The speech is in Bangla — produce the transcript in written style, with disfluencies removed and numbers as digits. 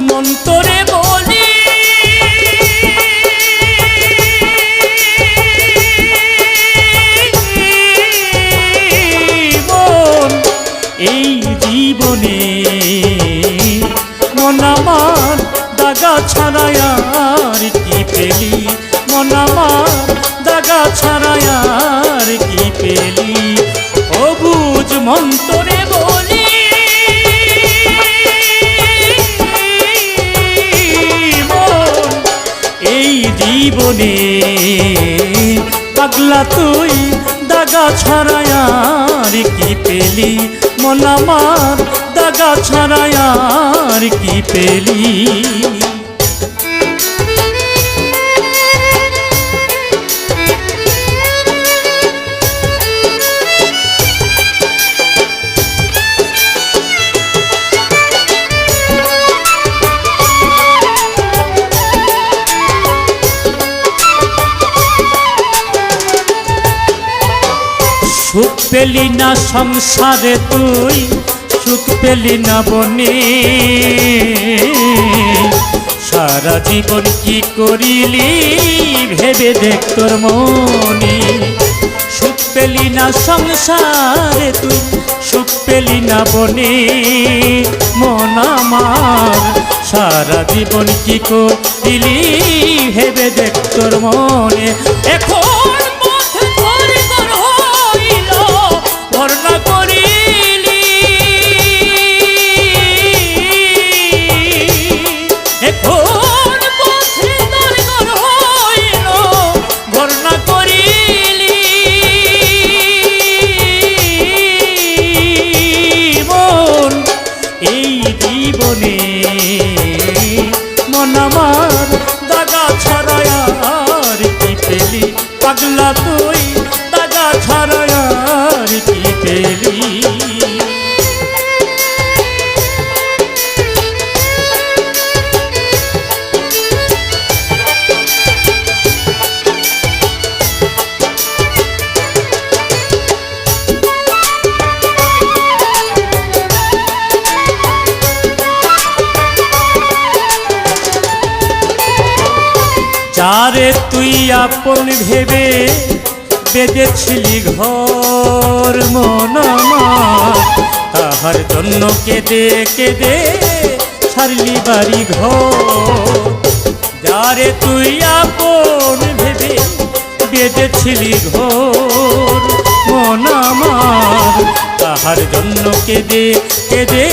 মন্তরে বলি মন এই জীবনে মন আমার দাগা ছাড়াই আর কি পেলি, মন আমার দাগা ছাড়াই আর কি পেলি। ও বুঝ মন্তরে বলি মন এই জীবনে পাগলা তুই দাগা ছাড়াই আর কি পেলি, মন আমার দাগা ছাড়াই আর কি পেলি। সুখ পেলি না সংসারে তুই, সুখ পেলি না বনে, সারা জীবন কি করিলি ভেবে দেখ তোর মনে। সুখ পেলি না সংসারে তুই, সুখ পেলি না বনে, মন আমার সারা জীবন কি করিলি ভেবে দেখ তোর মনে। এখন ভরনা করিলি এখন পথে তোর ঘর হইল, ভরনা করিলি মন এই জীবনে মন আমার দাগা ছাড়াই আর কি পেলি, পাগলা তুই দাগা ছাড়াই আর কি পেলি। যারে তুই আপন ভেবে বেঁধেছিলি ঘর মন আমার, তাহার জন্য কেঁদে কেঁদে ছাড়লি বাড়ি ঘর। যারে তুই আপন ভেবে বেঁধেছিলি ঘর মন আমার, তাহার জন্য কেঁদে কেঁদে